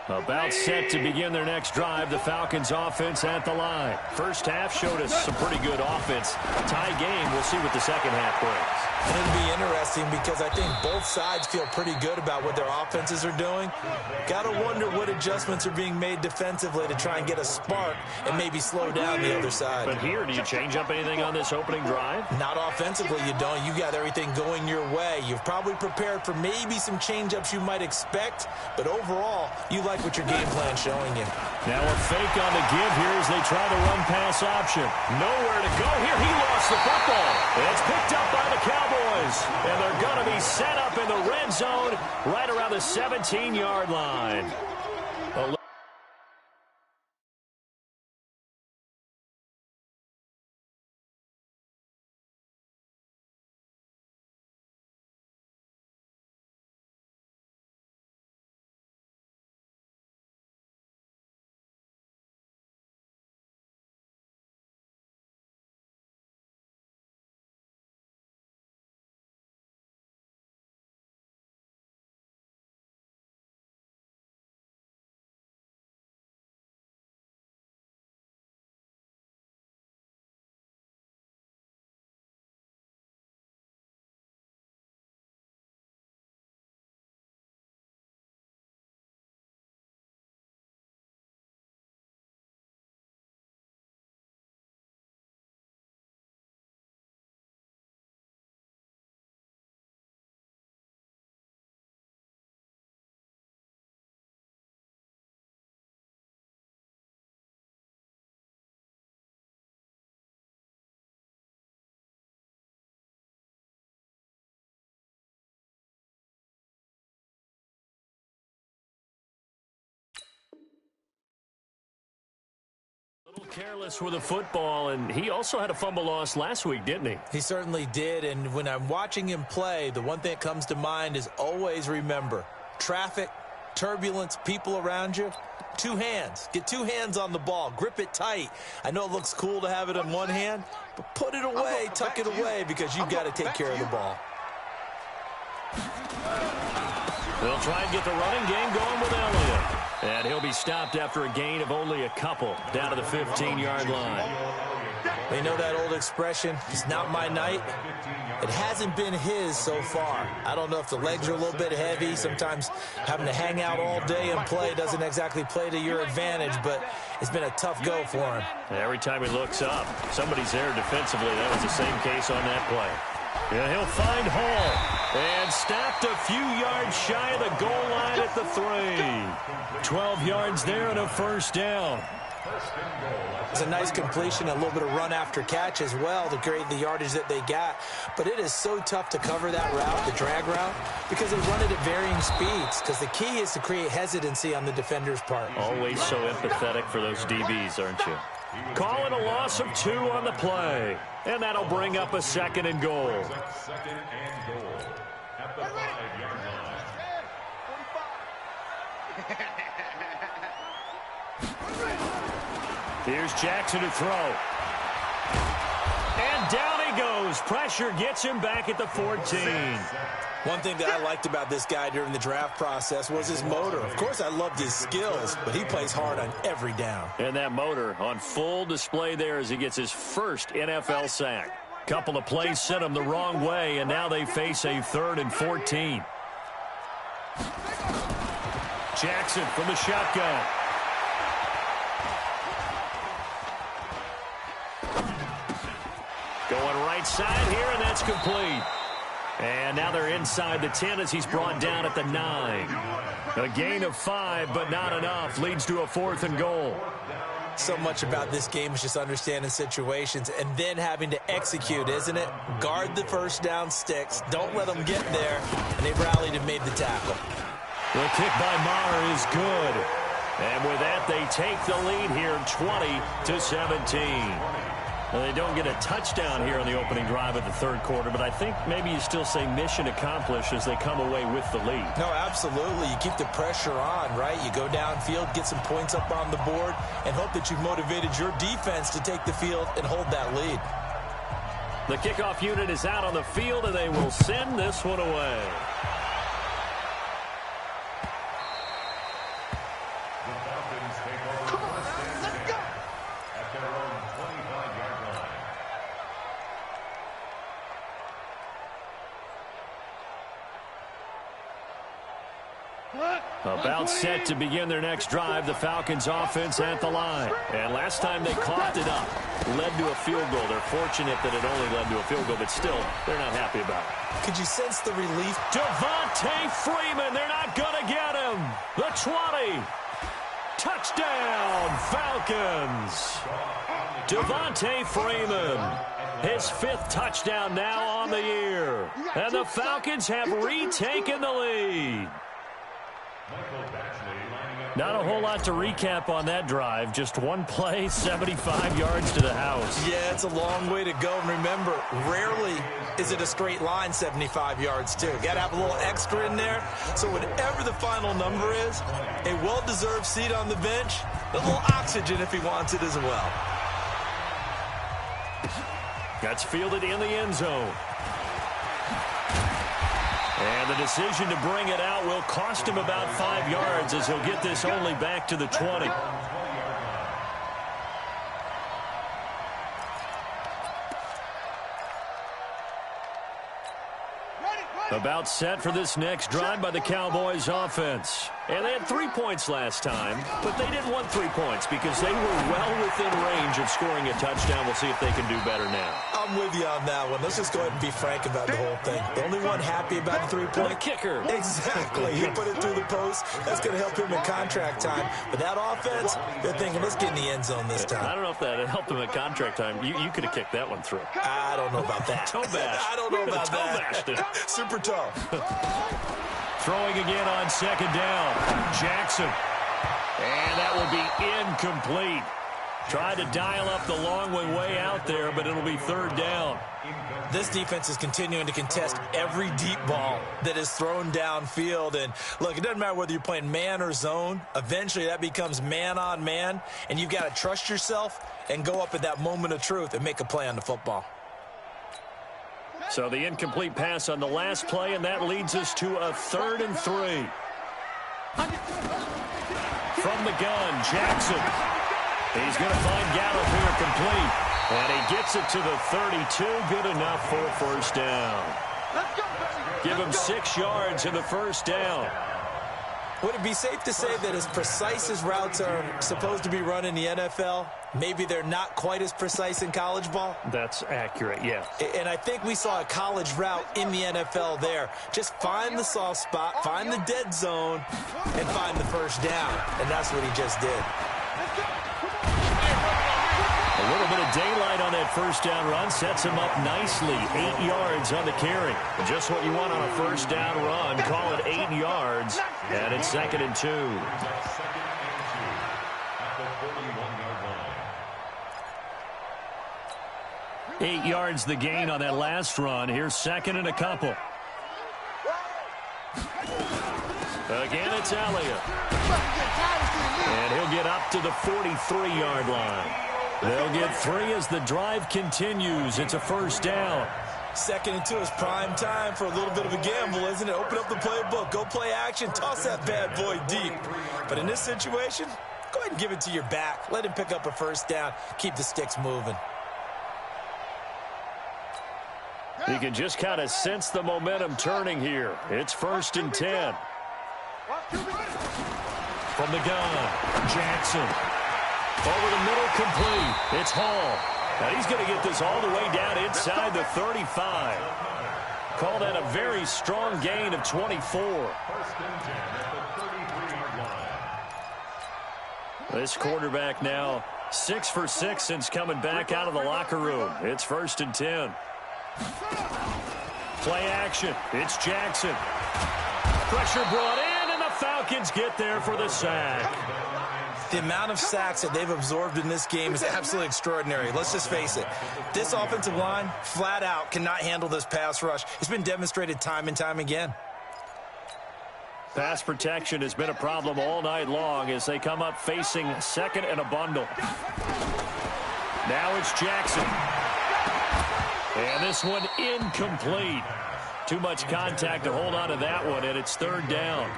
line. About set to begin their next drive. The Falcons offense at the line. First half showed us some pretty good offense. Tie game. We'll see what the second half brings. And it'll be interesting because I think both sides feel pretty good about what their offenses are doing. Got to wonder what adjustments are being made defensively to try and get a spark and maybe slow down the other side. But here, do you change up anything on this opening drive? Not offensively, you don't. You got everything going your way. You've probably prepared for maybe some change-ups you might expect, but overall, you like what your game plan's showing you. Now a fake on the give here as they try to run pass option. Nowhere to go here. He lost the football. It's picked up by the Cowboys. And they're going to be set up in the red zone right around the 17-yard line. A little careless with the football, and he also had a fumble loss last week, didn't he? He certainly did, and when I'm watching him play, the one thing that comes to mind is always remember, traffic, turbulence, people around you, 2 hands. Get 2 hands on the ball. Grip it tight. I know it looks cool to have it in one hand, but put it away, tuck it away, because you've got to take care of the ball. They'll try and get the running game going with Elliott. And he'll be stopped after a gain of only a couple down to the 15-yard line. They know that old expression, it's not my night. It hasn't been his so far. I don't know if the legs are a little bit heavy. Sometimes having to hang out all day and play doesn't exactly play to your advantage, but it's been a tough go for him. Every time he looks up, somebody's there defensively. That was the same case on that play. Yeah, he'll find Hall. And stopped a few yards shy of the goal line at the 3. 12 yards there and a first down. It's a nice completion, a little bit of run after catch as well to create the yardage that they got. But it is so tough to cover that route, the drag route, because they run it at varying speeds. Because the key is to create hesitancy on the defender's part. Always so empathetic for those DBs, aren't you? Calling a loss of 2 on the play. And that'll bring up a 2nd and goal. 2nd and goal at the 5-yard line. 45. Here's Jackson to throw. And down he goes goes. Pressure gets him back at the 14. One thing that I liked about this guy during the draft process was his motor. Of course, I loved his skills, but he plays hard on every down. And that motor on full display there as he gets his first NFL sack. Couple of plays sent him the wrong way, and now they face a 3rd and 14. Jackson from the shotgun. Going right side here, and that's complete. And now they're inside the 10 as he's brought down at the 9. A gain of 5, but not enough. Leads to a 4th and goal. So much about this game is just understanding situations and then having to execute, isn't it? Guard the first down sticks. Don't let them get there. And they rallied and made the tackle. The kick by Maher is good. And with that, they take the lead here 20-17. Well, they don't get a touchdown here on the opening drive of the 3rd quarter, but I think maybe you still say mission accomplished as they come away with the lead. No, absolutely. You keep the pressure on, right? You go downfield, get some points up on the board, and hope that you've motivated your defense to take the field and hold that lead. The kickoff unit is out on the field, and they will send this one away. About set to begin their next drive, the Falcons offense at the line. And last time they coughed it up, led to a field goal. They're fortunate that it only led to a field goal, but still, they're not happy about it. Could you sense the relief? Devontae Freeman, they're not going to get him. The 20. Touchdown, Falcons. Devontae Freeman, his 5th touchdown now on the year. And the Falcons have retaken the lead. Not a whole lot to recap on that drive. Just one play, 75 yards to the house. Yeah, it's a long way to go. And remember, rarely is it a straight line 75 yards, too. Got to have a little extra in there. So whatever the final number is, a well-deserved seat on the bench, a little oxygen if he wants it as well. That's fielded in the end zone. And the decision to bring it out will cost him about 5 yards as he'll get this only back to the 20. About set for this next drive by the Cowboys offense. And they had 3 points last time, but they didn't want 3 points because they were well within range of scoring a touchdown. We'll see if they can do better now. I'm with you on that one. Let's just go ahead and be frank about the whole thing. The only one happy about the 3-point? The kicker. Exactly. He put it through the post. That's going to help him in contract time. But that offense, they're thinking, let's get in the end zone this time. I don't know if that helped him at contract time. You could have kicked that one through. I don't know about that. Toe bash. I don't know about that. Toe bashed it. Super toe. Throwing again on 2nd down. Jackson. And that will be incomplete. Tried to dial up the long way out there, but it'll be 3rd down. This defense is continuing to contest every deep ball that is thrown downfield. And, look, it doesn't matter whether you're playing man or zone. Eventually, that becomes man-on-man, and you've got to trust yourself and go up at that moment of truth and make a play on the football. So the incomplete pass on the last play, and that leads us to a 3rd and 3. From the gun, Jackson. He's going to find Gallup here complete. And he gets it to the 32. Good enough for a 1st down. Give him 6 yards in the 1st down. Would it be safe to say that as precise as routes are supposed to be run in the NFL, maybe they're not quite as precise in college ball? That's accurate, yeah. And I think we saw a college route in the NFL there. Just find the soft spot, find the dead zone, and find the 1st down. And that's what he just did. A little bit of daylight on that 1st down run sets him up nicely. 8 yards on the carry. Just what you want on a 1st down run. Call it 8 yards. And it's 2nd and 2. 8 yards the gain on that last run. Here's 2nd and a couple. Again, it's Elliott. And he'll get up to the 43-yard line. They'll get 3 as the drive continues. It's a first down. 2nd and 2 is prime time for a little bit of a gamble, isn't it? Open up the playbook, go play action, toss that bad boy deep. But in this situation, go ahead and give it to your back. Let him pick up a first down. Keep the sticks moving. You can just kind of sense the momentum turning here. It's 1st and 10. From the gun, Jackson. Over the middle, complete. It's Hall. And he's going to get this all the way down inside the 35. Call that a very strong gain of 24. This quarterback now 6 for 6 since coming back out of the locker room. It's 1st and 10. Play action. It's Jackson. Pressure brought in, and the Falcons get there for the sack. The amount of sacks that they've absorbed in this game is absolutely extraordinary. Let's just face it. This offensive line, flat out, cannot handle this pass rush. It's been demonstrated time and time again. Pass protection has been a problem all night long as they come up facing 2nd and a bundle. Now it's Jackson. And this one incomplete. Too much contact to hold on to that one, and it's 3rd down.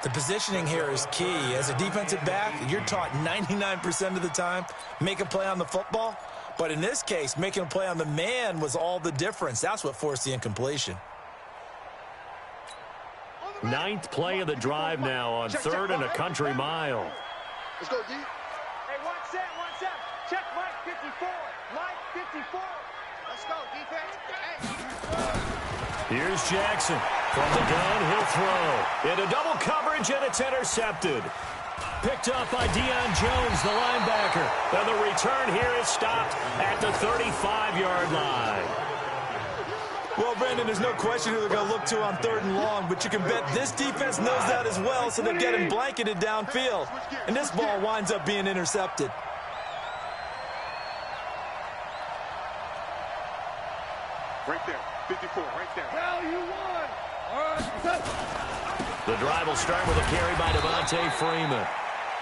The positioning here is key. As a defensive back, you're taught 99% of the time, make a play on the football. But in this case, making a play on the man was all the difference. That's what forced the incompletion. 9th play of the drive now on 3rd and a country mile. Let's go, D. Hey, 1 set. Check Mike 54. Mike 54. Let's go, defense. Here's Jackson. From the gun, he'll throw. Into double coverage, and it's intercepted. Picked up by Deion Jones, the linebacker. And the return here is stopped at the 35-yard line. Well, Brandon, there's no question who they're going to look to on 3rd and long, but you can bet this defense knows that as well, so they've got him blanketed downfield. And this ball winds up being intercepted. Right there. 54, right there. Well, you won. All right. The drive will start with a carry by Devontae Freeman.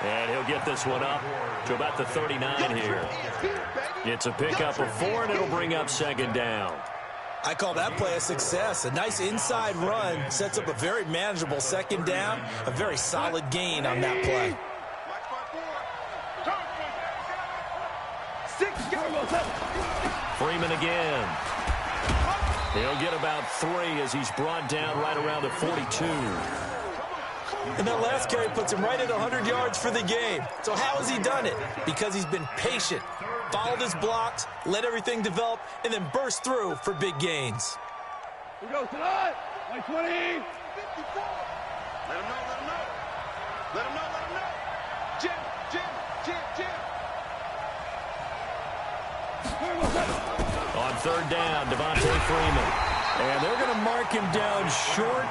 And he'll get this one up to about the 39 here. It's a pickup of 4, and it'll bring up 2nd down. I call that play a success. A nice inside run sets up a very manageable 2nd down. A very solid gain on that play. Freeman again. He'll get about 3 as he's brought down right around the 42. And that last carry puts him right at 100 yards for the game. So how has he done it? Because he's been patient, followed his blocks, let everything develop, and then burst through for big gains. Here goes tonight. 20. Let him know. Jim. On 3rd down, Devontae Freeman. And they're going to mark him down short,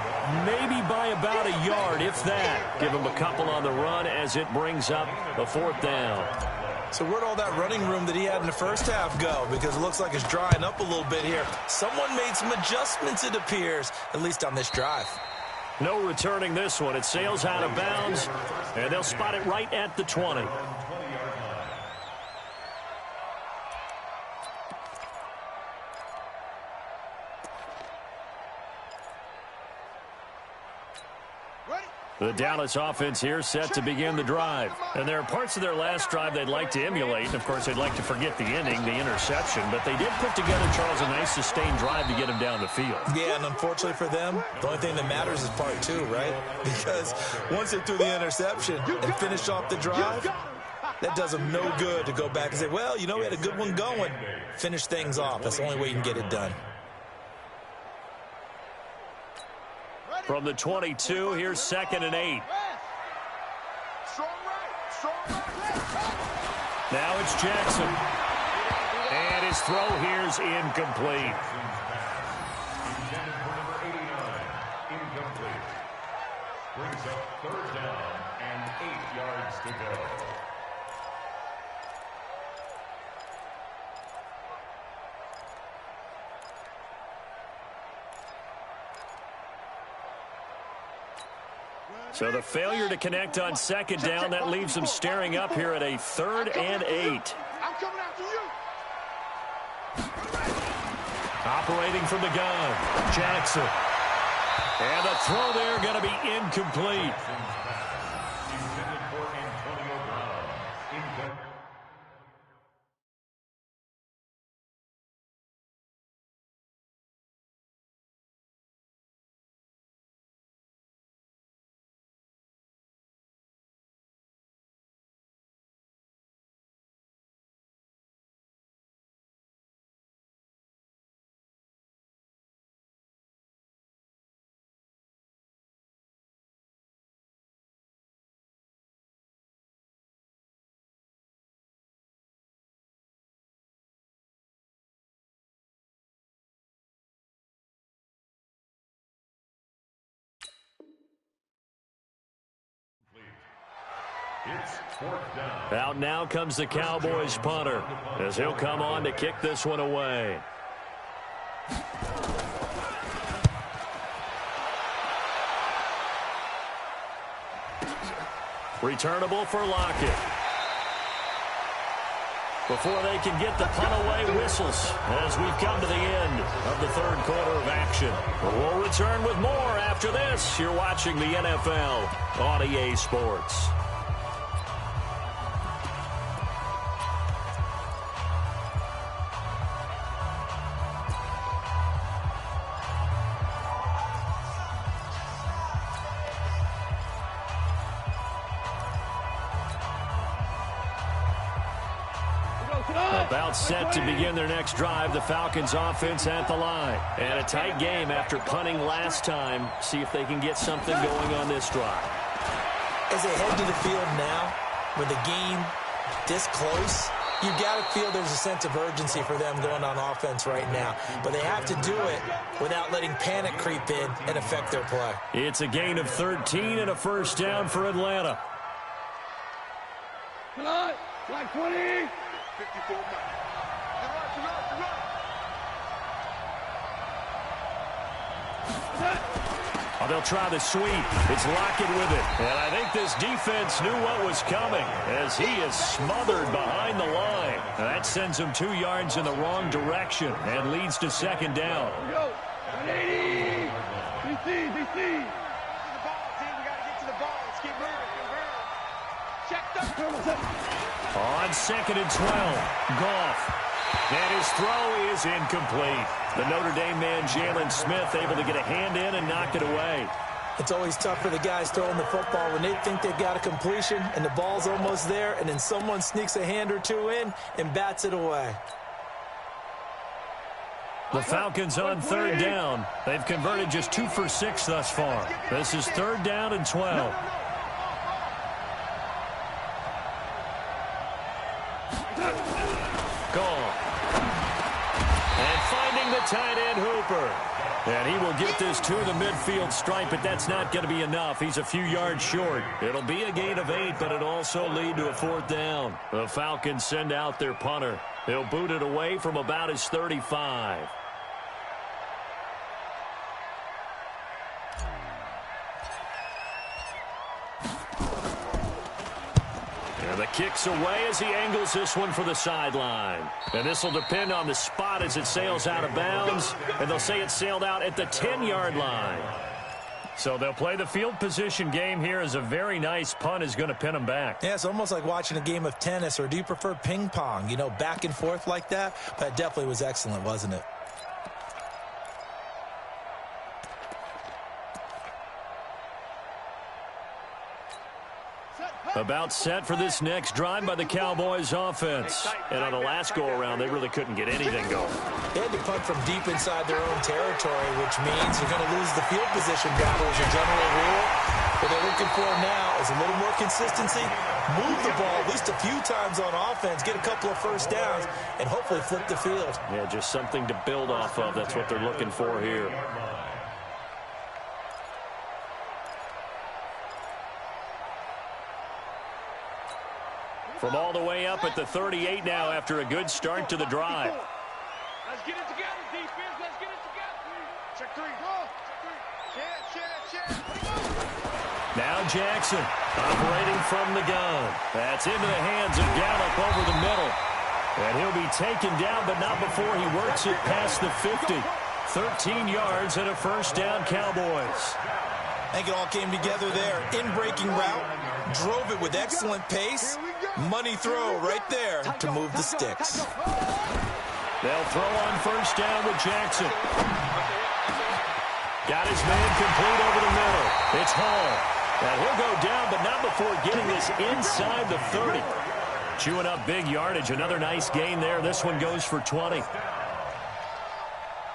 maybe by about a yard, if that. Give him a couple on the run as it brings up the 4th down. So where'd all that running room that he had in the first half go? Because it looks like it's drying up a little bit here. Someone made some adjustments, it appears, at least on this drive. No returning this one. It sails out of bounds, and they'll spot it right at the 20. The Dallas offense here set to begin the drive. And there are parts of their last drive they'd like to emulate. And, of course, they'd like to forget the inning, the interception. But they did put together, Charles, a nice sustained drive to get him down the field. Yeah, and unfortunately for them, the only thing that matters is part 2, right? Because once they threw the interception and finished off the drive, that does them no good to go back and say, well, you know, we had a good one going. Finish things off. That's the only way you can get it done. From the 22, here's 2nd and 8. Now it's Jackson. And his throw here's incomplete. Incomplete. Brings up 3rd down and 8 yards to go. So the failure to connect on 2nd down, that leaves them staring up here at a 3rd and 8. coming after you. Operating from the gun, Jackson. And the throw there going to be incomplete. Intended for Antonio Brown. Incomplete. It's fourth down. Out now comes the Cowboys punter as he'll come on to kick this one away. Returnable for Lockett. Before they can get the punt away, whistles as we've come to the end of the third quarter of action. But we'll return with more after this. You're watching the NFL on EA Sports. About set to begin their next drive. The Falcons offense at the line. And a tight game after punting last time. See if they can get something going on this drive. As they head to the field now, with the game this close, you got to feel there's a sense of urgency for them going on offense right now. But they have to do it without letting panic creep in and affect their play. It's a gain of 13 and a first down for Atlanta. Flag 20. 54 Mike. Oh, they'll try the sweep. It's Lockett with it. And I think this defense knew what was coming as he is smothered behind the line. That sends him 2 yards in the wrong direction and leads to second down. Here we go. 180. DC. Get to the ball, team. We got to get to the ball. Let's keep moving. Check up. On second and 12, Goff. And his throw is incomplete. The Notre Dame man, Jalen Smith, able to get a hand in and knock it away. It's always tough for the guys throwing the football when they think they've got a completion and the ball's almost there, and then someone sneaks a hand or two in and bats it away. The Falcons on third down. They've converted just 2 for 6 thus far. This is third down and 12. Gone. And finding the tight end, Hooper. And he will get this to the midfield stripe, but that's not going to be enough. He's a few yards short. It'll be a gain of 8, but it'll also lead to a fourth down. The Falcons send out their punter. He'll boot it away from about his 35. And the kick's away as he angles this one for the sideline. And this will depend on the spot as it sails out of bounds. And they'll say it sailed out at the 10-yard line. So they'll play the field position game here as a very nice punt is going to pin them back. Yeah, it's almost like watching a game of tennis, or do you prefer ping pong? You know, back and forth like that? That definitely was excellent, wasn't it? About set for this next drive by the Cowboys offense. And on the last go-around, they really couldn't get anything going. They had to punt from deep inside their own territory, which means you're going to lose the field position battle as a general rule. What they're looking for now is a little more consistency, move the ball at least a few times on offense, get a couple of first downs, and hopefully flip the field. Yeah, just something to build off of. That's what they're looking for here. From all the way up at the 38 now after a good start to the drive. Let's get it together, defense. Let's get it together. Check 3. Check. Now Jackson operating from the gun. That's into the hands of Gallup over the middle. And he'll be taken down, but not before he works it past the 50. 13 yards and a first down, Cowboys. I think it all came together there. In-breaking route, drove it with excellent pace. Money throw right there to move the sticks. They'll throw on first down with Jackson. Got his man complete over the middle. It's Hall. Now he'll go down, but not before getting this inside the 30. Chewing up big yardage. Another nice gain there. This one goes for 20.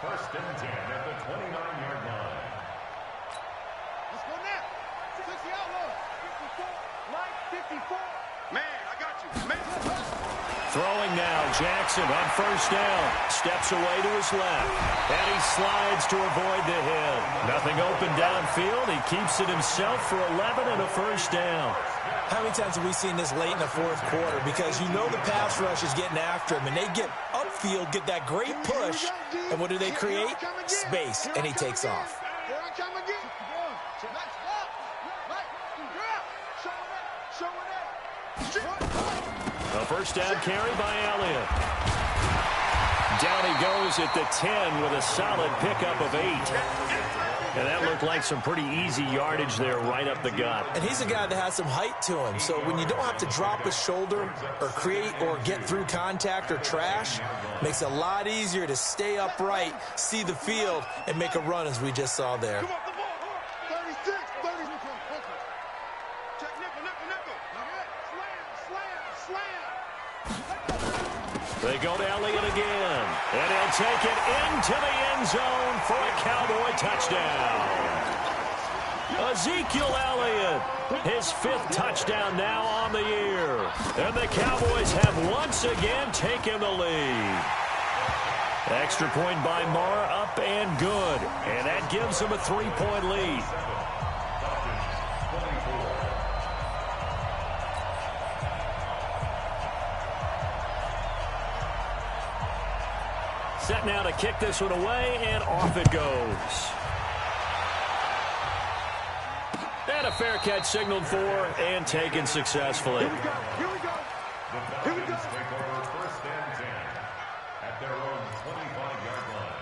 First and 10 at the 29-yard line. Let's go now. 60 outlaws. 54. Line 54. Man, I got you. Man. Throwing now, Jackson on first down. Steps away to his left. And he slides to avoid the hit. Nothing open downfield. He keeps it himself for 11 and a first down. How many times have we seen this late in the fourth quarter? Because you know the pass rush is getting after him, and they get upfield, get that great push, and what do they create? Space, and he takes off. Here I come again. A first down carry by Elliott. Down he goes at the 10 with a solid pickup of 8. And that looked like some pretty easy yardage there right up the gut. And he's a guy that has some height to him, so when you don't have to drop his shoulder or create or get through contact or trash, makes it a lot easier to stay upright, see the field, and make a run as we just saw there. 36, 30. Check nickel. Slam. They go to Elliott again. And he'll take it into the end zone for a Cowboy touchdown. Ezekiel Elliott, his 5th touchdown now on the year. And the Cowboys have once again taken the lead. Extra point by Marr, up and good. And that gives them a 3-point lead. Set now to kick this one away, and off it goes. And a fair catch signaled for and taken successfully. The Falcons take over first and 10 at their own 25-yard line.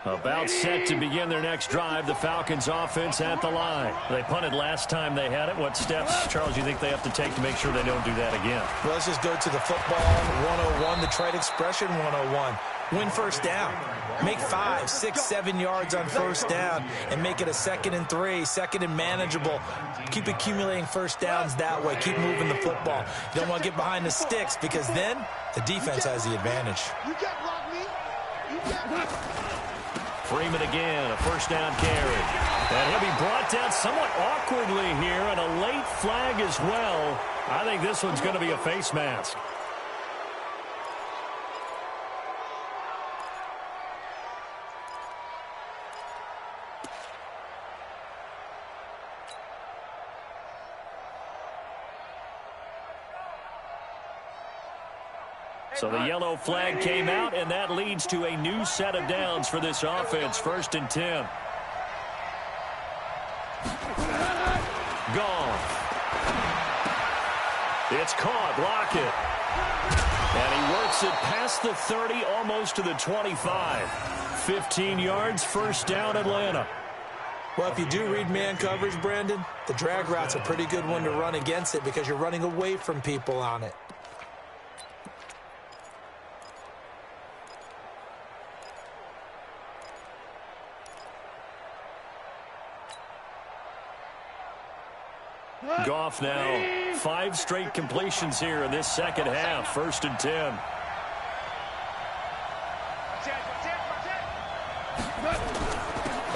About set to begin their next drive, the Falcons offense at the line. They punted last time they had it. What steps, Charles, do you think they have to take to make sure they don't do that again? Well, let's just go to the football 101, the trite expression 101. Win first down. Make 5, 6, 7 yards on first down and make it a 2nd and 3, 2nd and manageable. Keep accumulating first downs that way. Keep moving the football. You don't want to get behind the sticks because then the defense has the advantage. You can't block me. You can't block me. Freeman again, a first down carry. And he'll be brought down somewhat awkwardly here, and a late flag as well. I think this one's going to be a face mask. So the yellow flag came out, and that leads to a new set of downs for this offense. 1st and 10. Gone. It's caught. Lockett. And he works it past the 30, almost to the 25. 15 yards, first down, Atlanta. Well, if you do read man coverage, Brandon, the drag route's a pretty good one to run against it because you're running away from people on it. Goff now, 5 straight completions here in this second half. 1st and 10.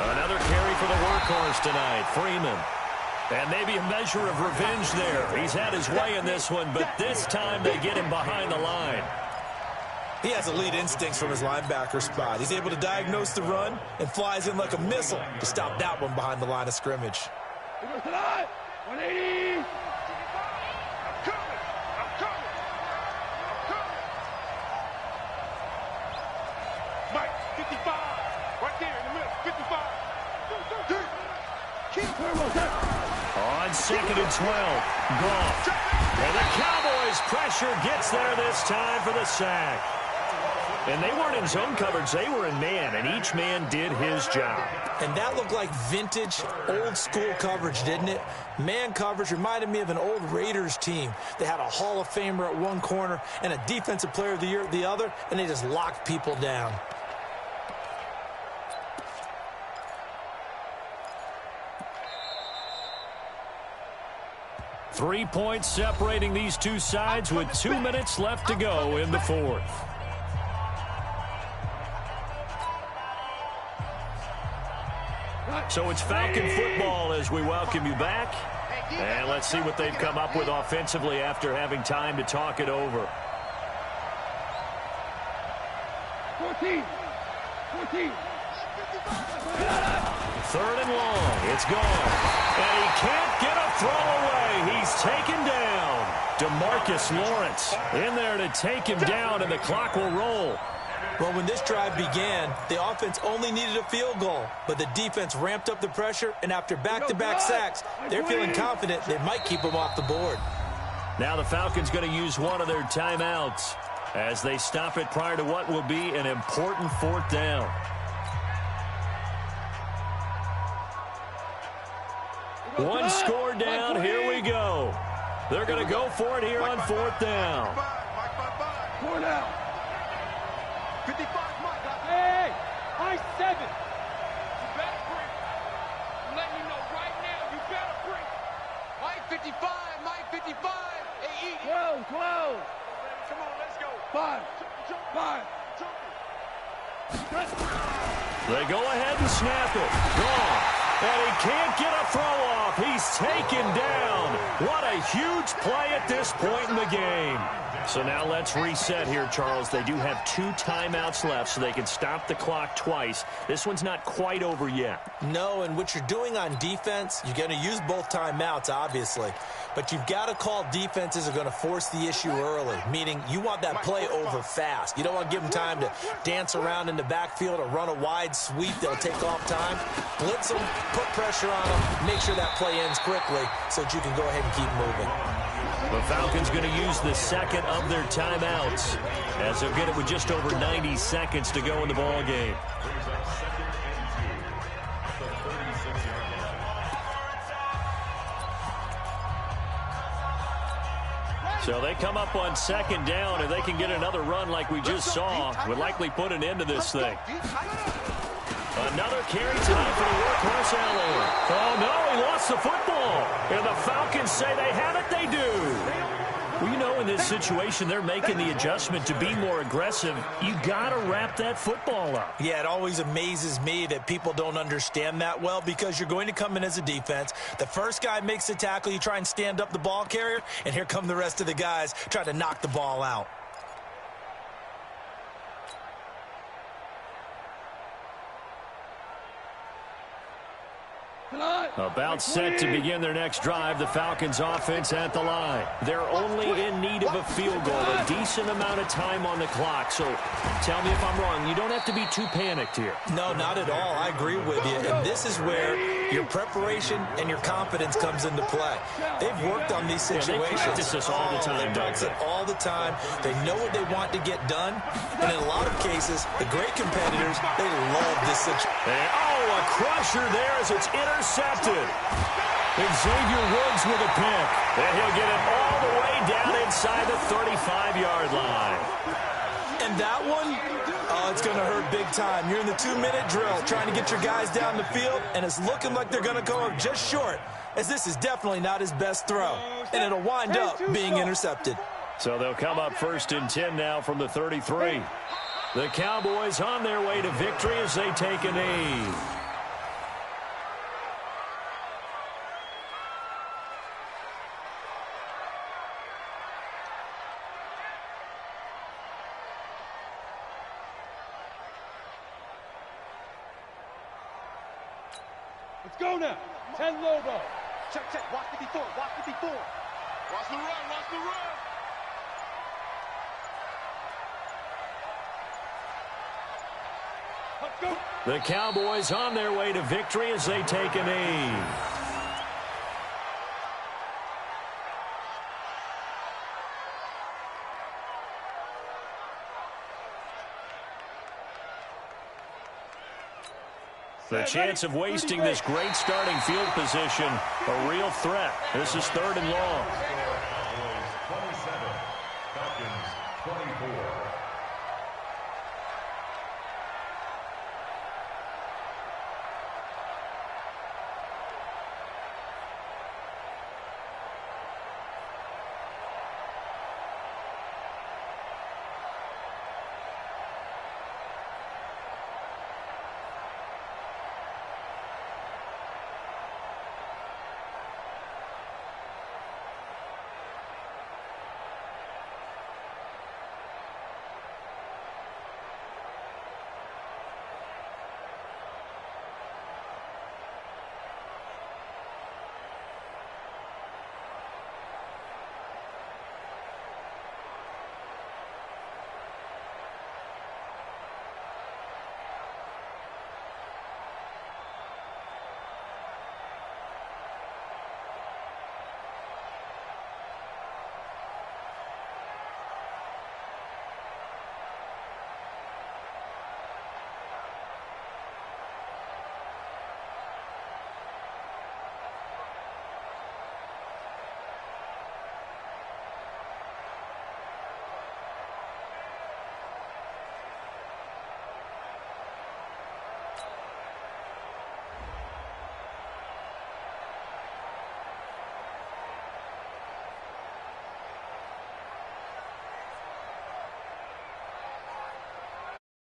Another carry for the workhorse tonight, Freeman. And maybe a measure of revenge there. He's had his way in this one, but this time they get him behind the line. He has elite instincts from his linebacker spot. He's able to diagnose the run and flies in like a missile to stop that one behind the line of scrimmage. 180. I'm coming. Mike, On 2nd and 12, Goff. And the Cowboys' pressure gets there this time for the sack. And they weren't in zone coverage. They were in man, and each man did his job. And that looked like vintage, old-school coverage, didn't it? Man coverage reminded me of an old Raiders team. They had a Hall of Famer at one corner and a Defensive Player of the Year at the other, and they just locked people down. Three points separating these two sides with 2 minutes left to go in the fourth. So it's Falcon football as we welcome you back. And let's see what they've come up with offensively after having time to talk it over. 14. 3rd and long. It's gone. And he can't get a throw away. He's taken down. DeMarcus Lawrence in there to take him down, and the clock will roll. Well, when this drive began, the offense only needed a field goal, but the defense ramped up the pressure, and after back-to-back sacks, they're feeling confident they might keep them off the board. Now the Falcons going to use one of their timeouts as they stop it prior to what will be an important 4th down. One score down. Here we go. They're going to go for it here on 4th down. 4 down. 55, Mike. Hey, I 7. You better break. I'm letting you know right now, you better break. Mike 55, Mike 55. Hey, 12. Come on, let's go. 5. They go ahead and snap it. Gone. And he can't get a throw off. He's taken down. What a huge play at this point in the game. So now let's reset here, Charles. They do have 2 timeouts left, so they can stop the clock twice. This one's not quite over yet. No, and what you're doing on defense, you're going to use both timeouts, obviously. But you've got to call defenses are going to force the issue early, meaning you want that play over fast. You don't want to give them time to dance around in the backfield or run a wide sweep. They'll take off time. Blitz them, put pressure on them, make sure that play ends quickly so that you can go ahead and keep moving. The Falcons going to use the second of their timeouts as they'll get it with just over 90 seconds to go in the ball game. So they come up on 2nd down, and they can get another run like we just saw. Would likely put an end to this thing. Another carry time for the workhorse Allen. Oh, no, he lost the football. And the Falcons say they have it. They do. Well, you know, in this situation, they're making the adjustment to be more aggressive. You got to wrap that football up. Yeah, it always amazes me that people don't understand that well because you're going to come in as a defense. The first guy makes the tackle. You try and stand up the ball carrier, and here come the rest of the guys trying to knock the ball out. About set to begin their next drive, the Falcons offense at the line. They're only in need of a field goal, a decent amount of time on the clock. So tell me if I'm wrong. You don't have to be too panicked here. No, not at all. I agree with you. And this is where your preparation and your confidence comes into play. They've worked on these situations. They practice this all the time. They practice it all the time. They know what they want to get done. And in a lot of cases, the great competitors, they love this situation. Oh, a crusher there as it's intercepted. Xavier Woods with a pick. And he'll get it all the way down inside the 35-yard line. And that one, oh, it's going to hurt big time. You're in the 2-minute drill trying to get your guys down the field, and it's looking like they're going to go up just short, as this is definitely not his best throw. And it'll wind up being intercepted. So they'll come up 1st and 10 now from the 33. The Cowboys on their way to victory as they take a knee. Let's go now. 10 Lobo. Check. Watch the before. Watch the run. Let's go. The Cowboys on their way to victory as they take a knee. The chance of wasting this great starting field position, a real threat. This is 3rd and long.